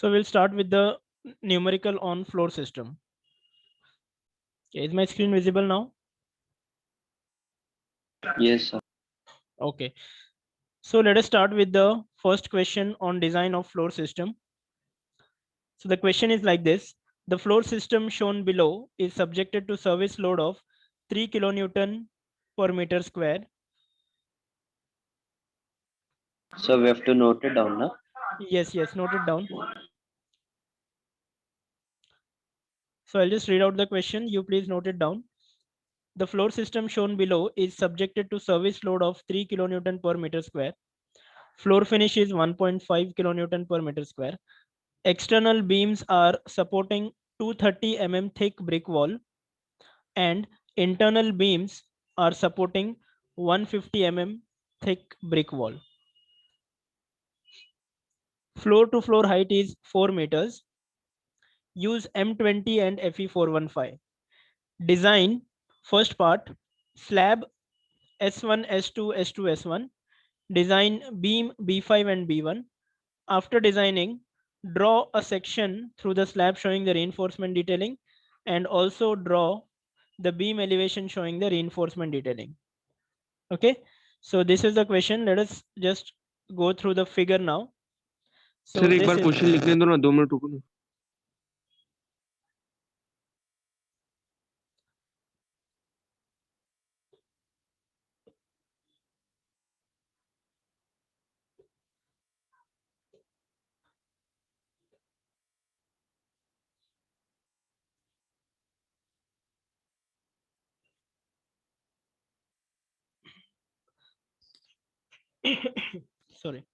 So we'll start with the numerical on floor system. Okay, is my screen visible now? Yes, sir. Okay. So let us start with the first question on design of floor system. So the question is like this. The floor system shown below is subjected to service load of 3 kilonewton per meter square. So we have to note it down, na? Yes, note it down. So I'll just read out the question. You please note it down. The floor system shown below is subjected to service load of 3 kilonewton per meter square. Floor finish is 1.5 kilonewton per meter square. External beams are supporting 230 mm thick brick wall and internal beams are supporting 150 mm thick brick wall. Floor to floor height is 4 meters. Use M20 and FE415. Design first part slab S1, S2, S2, S1. Design beam B5 and B1. After designing, draw a section through the slab showing the reinforcement detailing and also draw the beam elevation showing the reinforcement detailing. Okay, so this is the question. Let us just go through the figure now. So sir एक this bar is question लिखने दो ना, 2 minute रुको ना. sorry.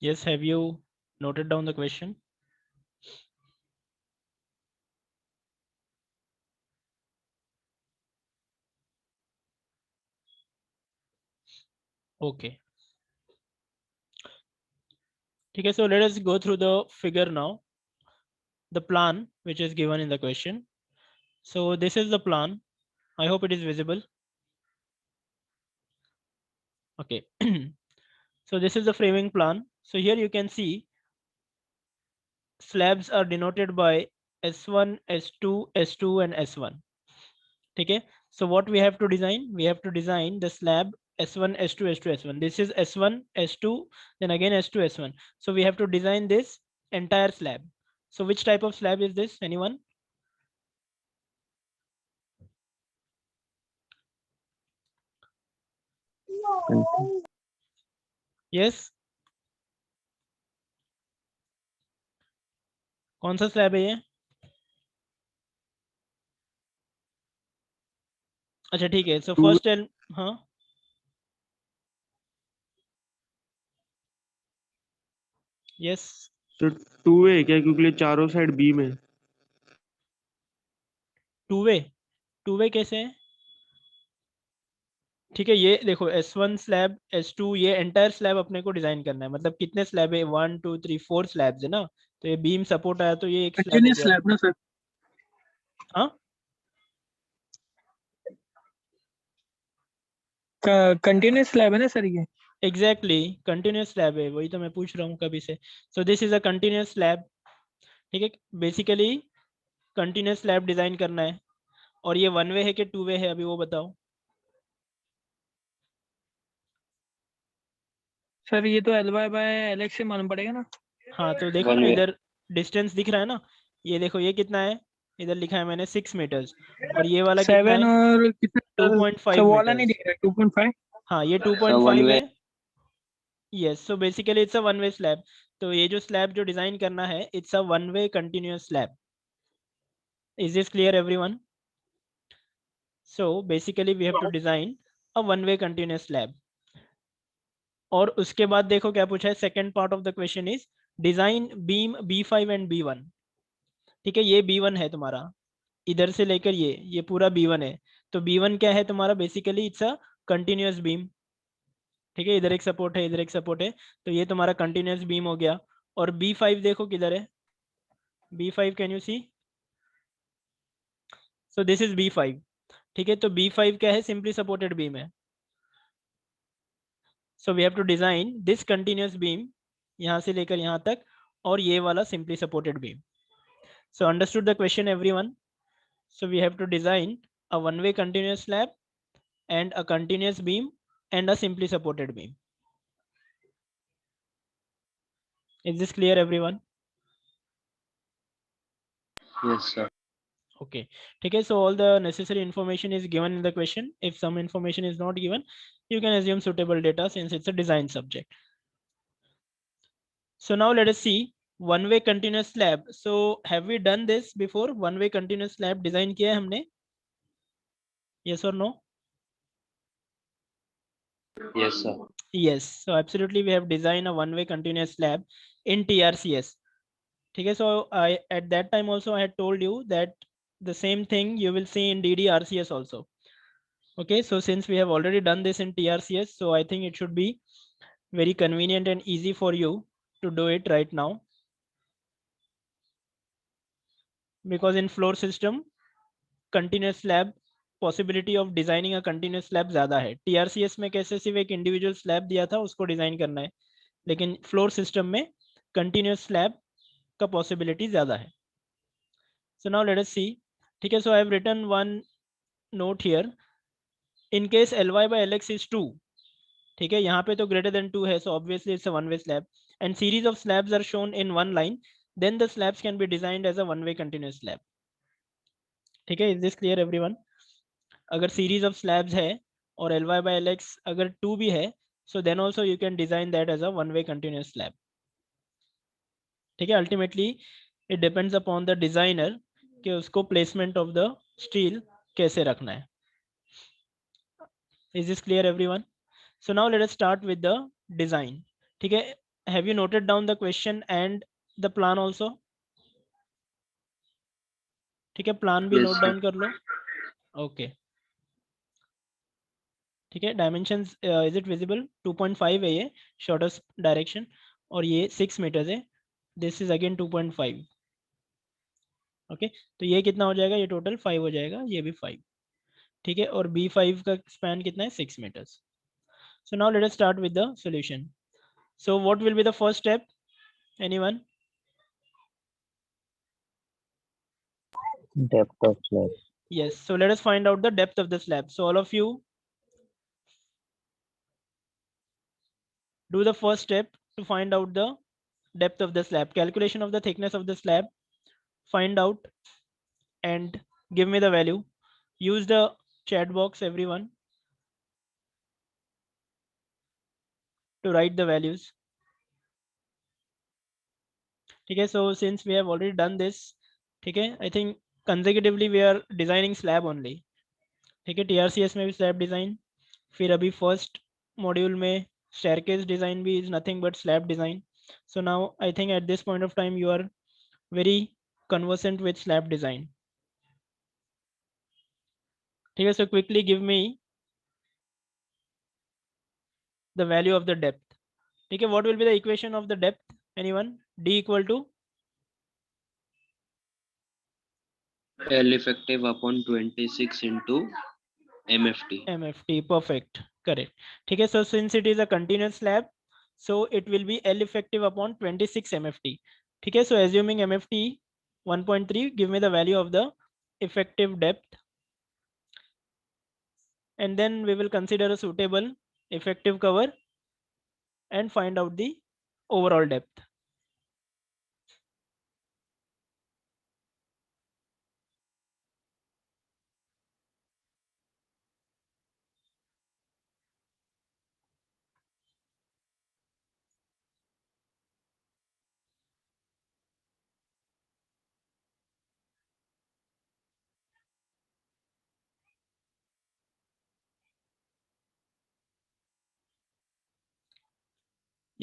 Yes, have you noted down the question? Okay. Okay, so let us go through the figure now. The plan which is given in the question. So this is the plan. I hope it is visible. Okay. So this is the framing plan. So here you can see slabs are denoted by S1, S2, S2 and S1. Okay. So what we have to design? We have to design the slab S1, S2, S2, S1. This is S1, S2, then again S2, S1. So we have to design this entire slab. So which type of slab is this? Anyone? Yes. कौन सा slab है ये? अच्छा ठीक है. So first tell. हाँ. Yes. तो 2 है क्या, क्योंकि चारों साइड बीम है. टू वे कैसे है? ठीक है, ये देखो S1 स्लैब, S2, ये एंटायर स्लैब अपने को डिजाइन करना है. मतलब कितने स्लैब है? 1 2 3 4 स्लैब्स है ना. तो ये बीम सपोर्ट आया तो ये एक स्लैब हो कंटिन्यूस गया. स्लैब ना सर? हाँ, कंटिन्यूस स्लैब है ना सर ये? एग्जैक्टली कंटिन्यूस स्लैब है, वही तो मैं पूछ रहा हूँ कभी से. सो this is a continuous slab. ठीक है, बेसिकली कंटिन्यूस स्लैब डिजाइन करना है. और ये वन वे है कि टू वे है, अभी वो बताओ. सर ये तो LY बाय LX से मालूम पड़ेगा ना? हाँ, तो देखो One ना way. इधर डिस्टेंस दिख रहा है ना. ये देखो ये कितना है, इधर लिखा है मैंने 6 मीटर्स. और ये वाला कितना 7 है? और कितना? 2.5 सब वाला नहीं मीटर्स. दिख रहा है 2.5. हाँ, ये So one 2.5 way. है. Yes, so basically it's a one way slab. तो ये जो स्लैब जो डिजाइन करना है, it's a one way continuous slab. Is this clear everyone? So basically we have to design a one way continuous slab. और उसके बाद देखो क्या पूछा है, second part of the question is design beam B5 and B1। ठीक है, ये B1 है तुम्हारा, इधर से लेकर ये पूरा B1 है। तो B1 क्या है तुम्हारा, basically it's a continuous beam. ठीक है, इधर एक सपोर्ट है, इधर एक सपोर्ट है, तो ये तुम्हारा कंटिन्यूअस बीम हो गया। और B5 देखो किधर है, B5 can you see? So this is B5। ठीक है, तो B5 क्या है, सिंपली सपोर्टेड बीम है। So we have to design this continuous beam, यहाँ से लेकर यहाँ तक, और ये वाला simply supported beam. So understood the question everyone? So we have to design a one-way continuous slab and a continuous beam and a simply supported beam. Is this clear, everyone? Yes, sir. Okay. Okay. So all the necessary information is given in the question. If some information is not given, you can assume suitable data since it's a design subject. So now let us see one-way continuous slab. So have we done this before? One-way continuous slab design किया है हमने? Yes or no? Yes, sir. Yes. So absolutely, we have designed a one-way continuous slab in TRCS. ठीक है, so I at that time also I had told you that the same thing you will see in DDRCS also. Okay, so since we have already done this in TRCS, so I think it should be very convenient and easy for you to do it right now, because in floor system continuous slab possibility of designing a continuous slab ज़्यादा है। TRCS में कैसे सिर्फ एक individual slab दिया था, उसको design करना है, लेकिन फ्लोर सिस्टम में continuous slab का possibility ज़्यादा है। So now let us see. ठीक है, so I have written one note here. In case Ly by Lx is 2, ठीक है, यहाँ पे तो greater than 2 है, so obviously it's a one way slab, and series of slabs are shown in one line, then the slabs can be designed as a one way continuous slab. ठीक है, is this clear everyone? अगर series of slabs है और Ly by Lx अगर 2 भी है, so then also you can design that as a one way continuous slab. ठीक है, ultimately it depends upon the designer कि उसको placement of the steel कैसे रखना है। Is this clear everyone? So now let us start with the design. ठीक है, have you noted down the question and the plan also? ठीक है, plan भी Yes, note sir. down कर लो। Okay. ठीक है, dimensions is it visible? 2.5 है ये shortest direction, और ये 6 meters है, this is again 2.5. ओके, तो ये कितना हो जाएगा, ये टोटल 5 हो जाएगा, ये भी 5। ठीक है, और B5 का स्पैन कितना है, 6 meters. So now let us start with the solution. So what will be the first step? Anyone? Depth of slab. Yes, so let us find out the depth of the slab. So all of you do the first step to find out the depth of the slab. Calculation of the thickness of the slab. Find out and give me the value. Use the chat box, everyone, to write the values. Okay, so since we have already done this, okay, I think consecutively we are designing slab only. Okay, TRCS में भी slab design, फिर अभी first module में staircase design भी is nothing but slab design. So now I think at this point of time you are very conversant with slab design. ठीक है, so quickly give me the value of the depth. ठीक है, what will be the equation of the depth? Anyone? D equal to L effective upon 26 into MFT. MFT. Perfect, correct. ठीक है, so since it is a continuous slab, so it will be L effective upon 26 MFT. ठीक है, so assuming MFT 1.3, give me the value of the effective depth, and then we will consider a suitable effective cover and find out the overall depth.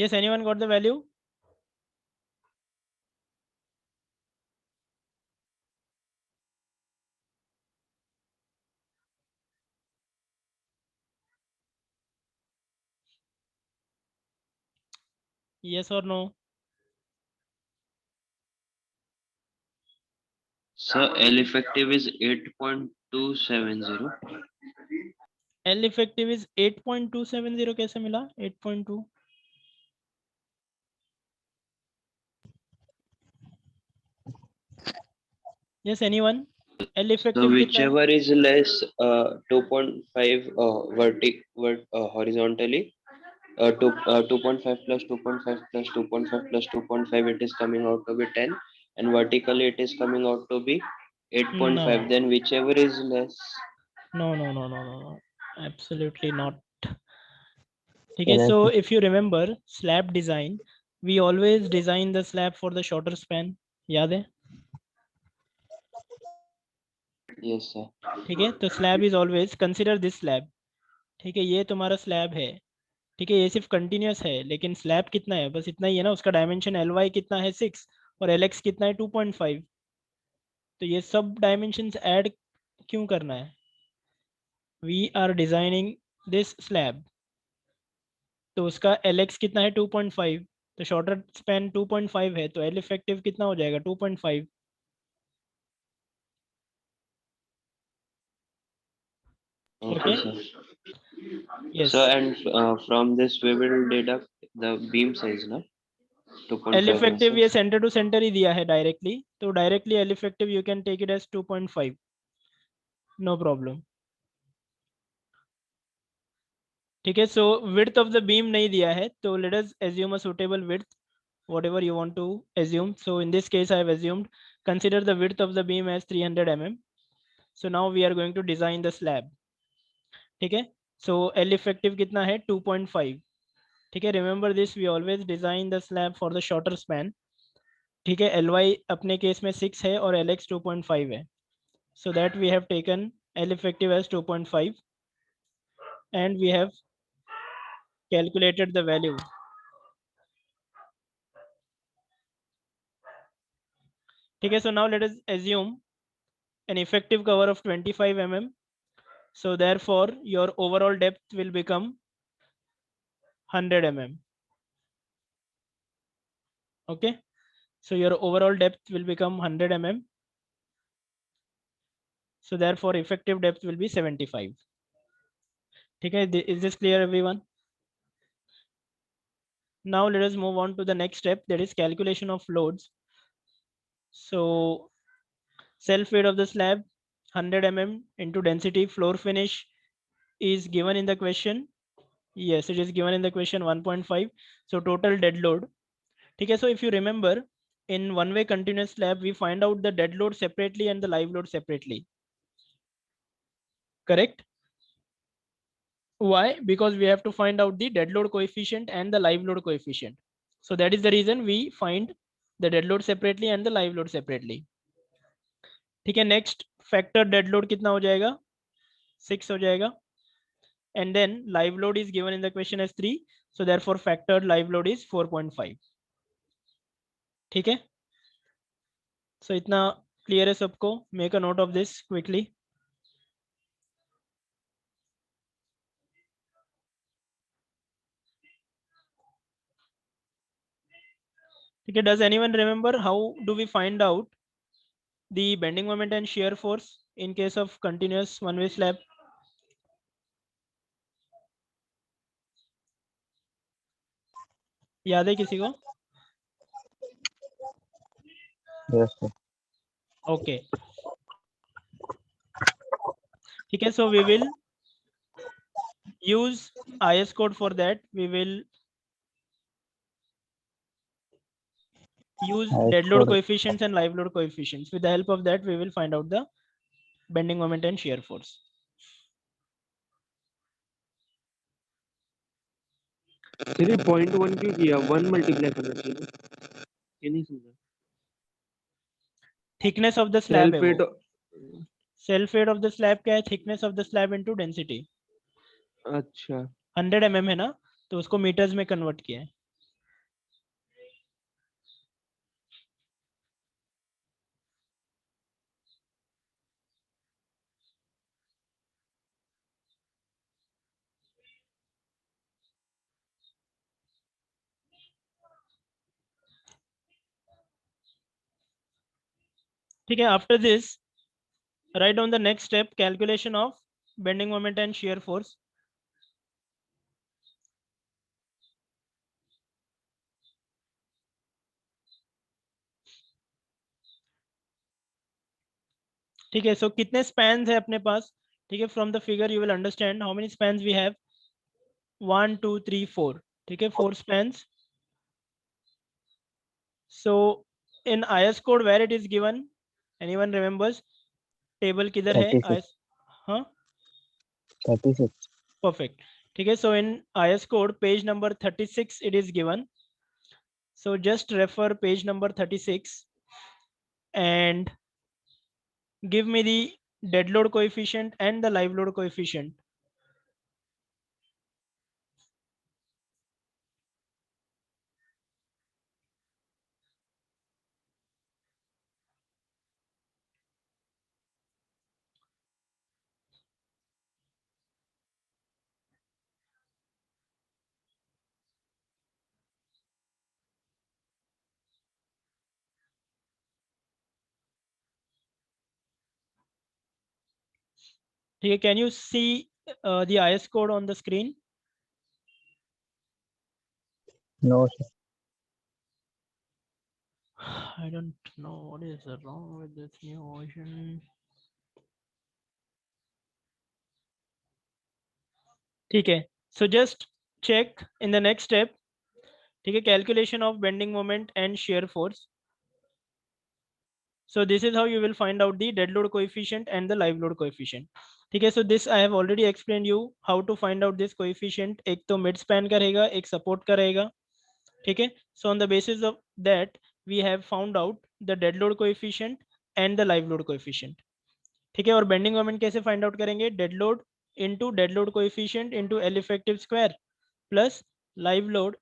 Yes, anyone got the value? Yes or no? Sir, L effective is 8.270. L effective is 8.270 कैसे मिला 8.2? Yes, anyone? L So effective कितना है? whichever is less 2.5 horizontally, 2.5 plus 2.5 plus 2.5 plus 2.5, it is coming out to be 10, and vertically it is coming out to be 8.5. No, Then whichever is less. no. Absolutely not. Okay, Can I so see? if you remember slab design, we always design the slab for the shorter span. याद है? Yes, sir. ठीक है, तो slab is always consider this slab. ठीक है, ये तुम्हारा slab है. ठीक है, ये सिर्फ कंटिन्यूस है, लेकिन स्लैब कितना है? बस इतना ही है ना. उसका डायमेंशन एल वाई कितना है 6 और एल एक्स कितना है 2.5. तो ये सब डायमेंशंस ऐड क्यों करना है? We are designing this slab. तो उसका एल एक्स कितना है 2.5. तो शॉर्टर स्पैन 2.5 है, तो एल इफेक्टिव कितना हो जाएगा 2.5. Okay, okay. sir. Yes. So and from this we will deduct the beam size, na? L 2.5 में इफेक्टिव से. ये सेंटर टू सेंटर ही दिया है डायरेक्टली, तो directly L effective you can take it as 2.5. No problem. ठीक है, so width of the beam नहीं दिया है, तो let us assume a suitable width whatever you want to assume. So in this case I have assumed, consider the width of the beam as 300 mm. So now we are going to design the slab. ठीक है, so L effective कितना है 2.5. ठीक है, remember this, we always design the slab for the shorter span. ठीक है, Ly अपने case में 6 है और Lx 2.5 है. So that we have taken L effective as 2.5 and we have calculated the value. ठीक है, so now let us assume an effective cover of 25 mm. So therefore your overall depth will become 100 mm. Okay, so your overall depth will become 100 mm. So therefore effective depth will be 75. ठीक है, is this clear everyone? Now let us move on to the next step, that is calculation of loads. So self weight of the slab 100 mm into density floor finish is given in the question. Yes, it is given in the question 1.5. So total dead load. Okay, so if you remember, in one way continuous slab we find out the dead load separately and the live load separately. Correct? Why? Because we have to find out the dead load coefficient and the live load coefficient. So that is the reason we find the dead load separately and the live load separately. ठीक है, next factor dead load कितना हो जाएगा 6 हो जाएगा. And then live load is given in the question as 3. So therefore factored live load is 4.5. ठीक है, so इतना clear है सबको? Make a note of this quickly. Okay, does anyone remember how do we find out the bending moment and shear force in case of continuous one way slab? याद है किसी को? Yes, sir. Okay. ठीक है, so we will use IS code for that. We will use dead load coefficients and live load coefficients. With the help of that we will find out the bending moment and shear force. तेरे 0.1 क्यों किया 1 multiply करना चाहिए ना? ये नहीं समझा. Thickness of the slab है सेल्फ वेट. वो. Self weight of the slab क्या है? Thickness of the slab into density. अच्छा 100 mm है ना, तो उसको meters में convert किया है. ठीक है, after this write down the next step, calculation of bending moment and shear force. ठीक है, सो कितने स्पैन्स है अपने पास? ठीक है, from the figure you will understand how many spans we have. 1 2 3 4. ठीक है, 4 spans. So in IS code where it is given, anyone remembers? Table किधर है 36. IS? हाँ, 36. perfect. ठीक है, so in IS code page number 36 it is given. So just refer page number 36 and give me the dead load coefficient and the live load coefficient. ठीक है, can you see the IS code on the screen? No, sir. I don't know what is wrong with this new version. ठीक है, so just check in the next step. ठीक है, calculation of bending moment and shear force. So this is how you will find out the dead load coefficient and the live load coefficient. ठीक है, so this I have already explained you how to find out this coefficient. एक तो mid span का रहेगा, एक support का रहेगा. ठीक है, so on the basis of that we have found out the dead load coefficient and the live load coefficient. ठीक है, और बेंडिंग मोमेंट कैसे फाइंड आउट करेंगे? Dead load coefficient into L effective square plus live load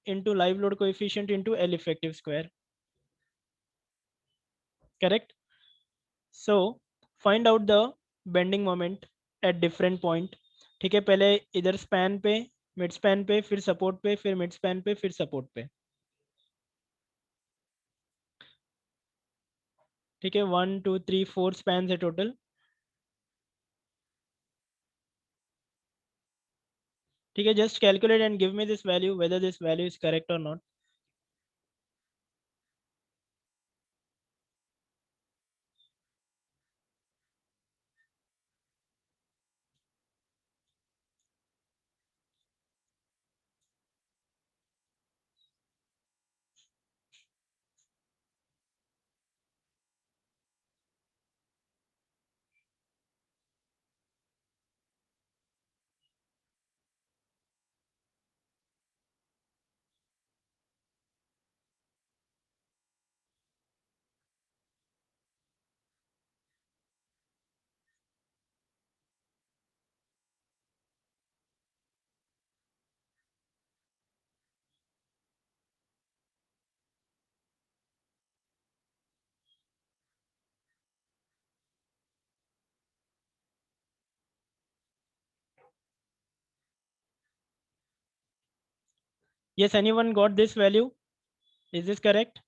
coefficient into L effective square. Correct. So find out the bending moment at different point. ठीक है, पहले इधर span पे, मिड स्पैन पे, फिर support पे, फिर मिड स्पैन पे, फिर सपोर्ट पे. ठीक है, 1 2 3 4 स्पैन है टोटल. ठीक है, just calculate and give me this value whether this value is correct और not. Yes, anyone got this value? Is this correct?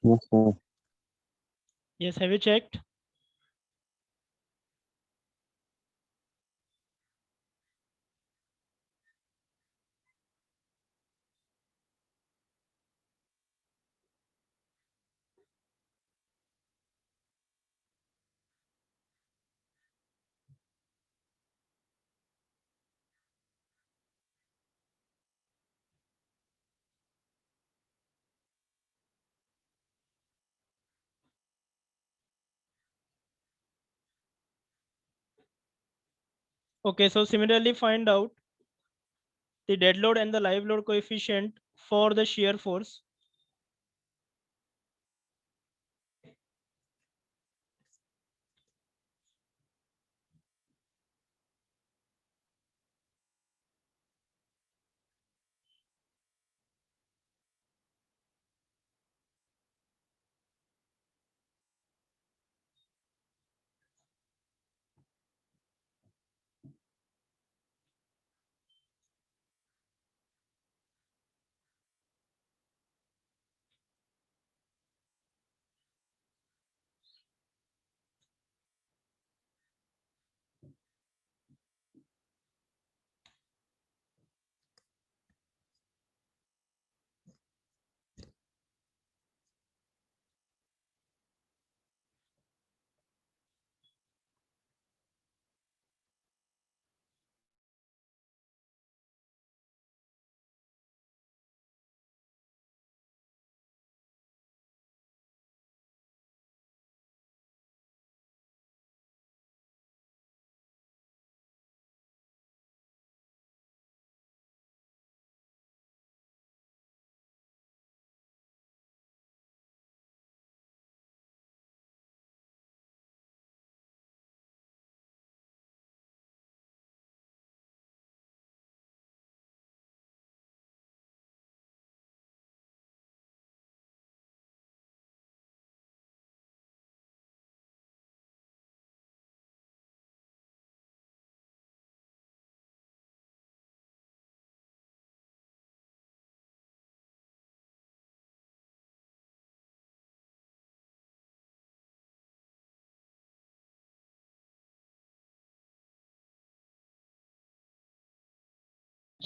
Yes, sir. Yes, have you checked? Okay, so similarly find out the dead load and the live load coefficient for the shear force.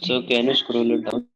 So can you scroll it down?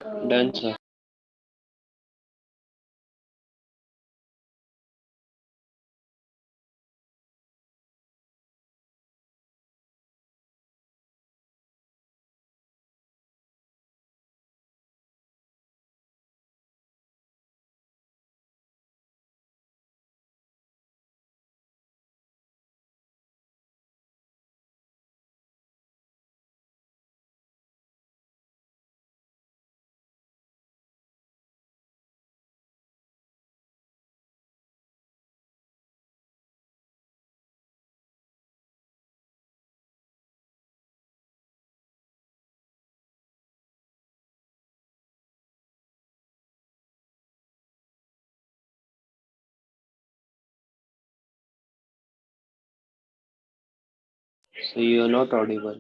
Done, sir. So you are not audible.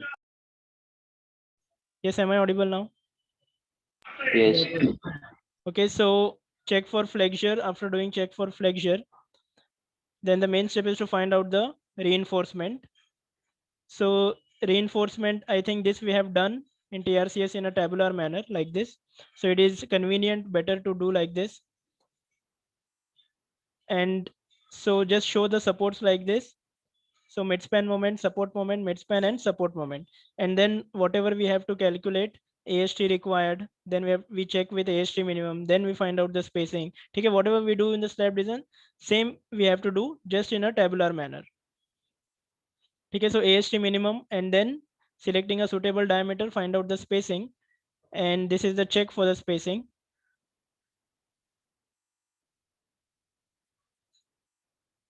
Yes, am I audible now? Yes. Okay, so check for flexure. After doing check for flexure, then the main step is to find out the reinforcement. So reinforcement, I think this we have done in TRCS in a tabular manner like this. So it is convenient, better to do like this. And so just show the supports like this. So midspan moment, support moment, midspan and support moment. And then whatever we have to calculate, AST required, then we check with AST minimum, then we find out the spacing. Okay, whatever we do in the slab design, same we have to do just in a tabular manner. Okay, so AST minimum and then selecting a suitable diameter, find out the spacing. And this is the check for the spacing.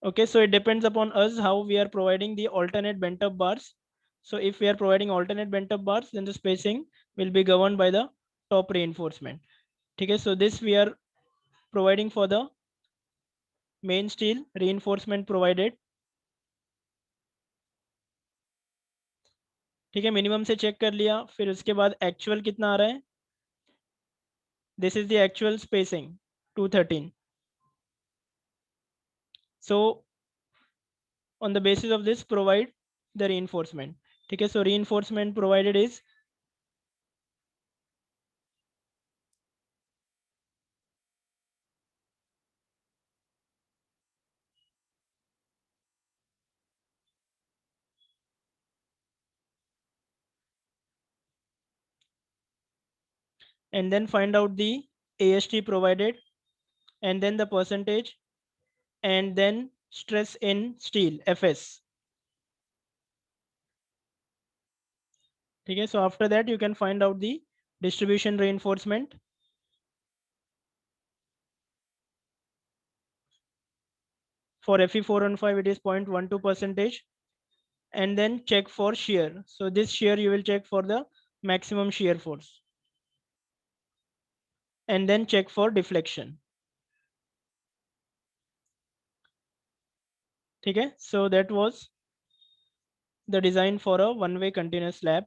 Okay, so it depends upon us how we are providing the alternate bent up bars. So if we are providing alternate bent up bars, then the spacing will be governed by the top reinforcement. Okay, so this we are providing for the main steel reinforcement provided. ठीक है, minimum से check कर लिया, फिर उसके बाद actual कितना आ रहा है. This is the actual spacing 213. So on the basis of this provide the reinforcement. ठीक है, so reinforcement provided is and then find out the AST provided and then the percentage and then stress in steel FS. Okay, so after that you can find out the distribution reinforcement. For Fe415 it is 0.12 percentage and then check for shear. So this shear you will check for the maximum shear force and then check for deflection. Okay, so that was the design for a one-way continuous slab.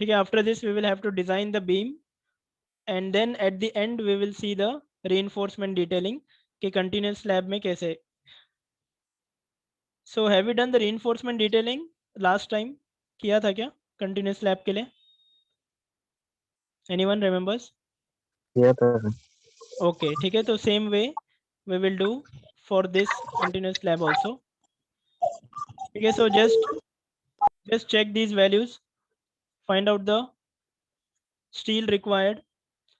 Okay, after this we will have to design the beam and then at the end we will see the reinforcement detailing कि continuous slab में कैसे. So have you done the reinforcement detailing last time? किया था क्या continuous slab के लिए? Anyone remembers? किया था sir. Okay, ठीक है, तो same way we will do for this continuous slab also. Okay, so just check these values, find out the steel required.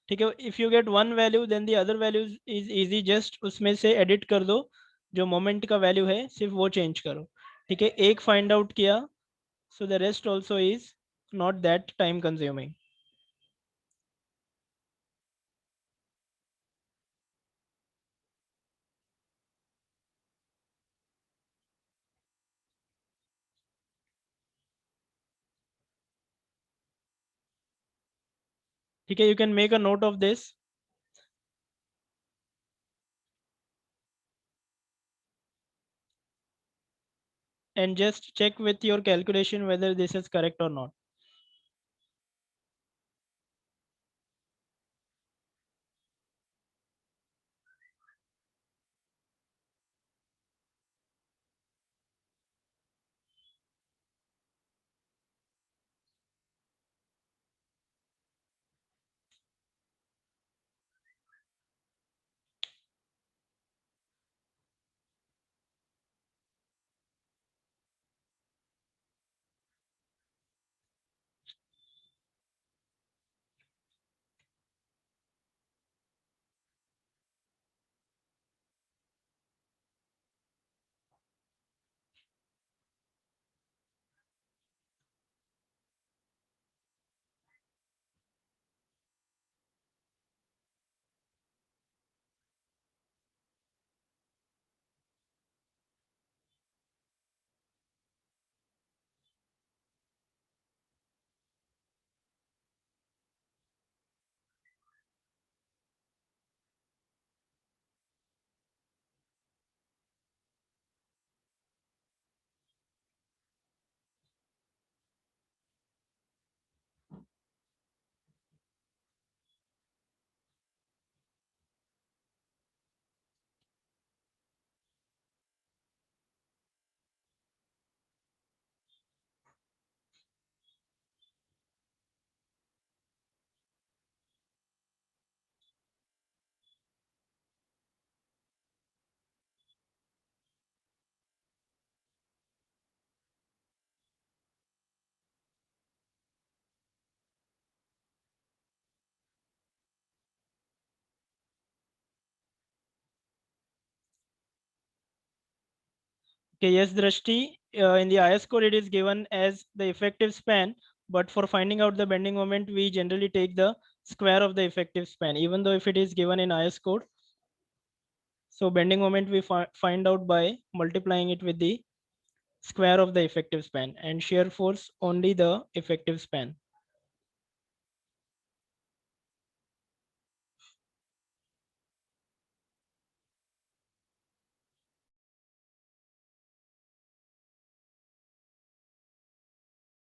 ठीक है, if you get one value then the other values is easy, just उसमें से edit कर दो, जो moment का value है सिर्फ वो change करो. ठीक है, एक find out किया, so the rest also is not that time consuming. ठीक है, you can make a note of this. And just check with your calculation whether this is correct or not. Okay, yes, Drashti, in the IS code, it is given as the effective span, but for finding out the bending moment, we generally take the square of the effective span, even though if it is given in IS code. So bending moment, we find out by multiplying it with the square of the effective span, and shear force only the effective span.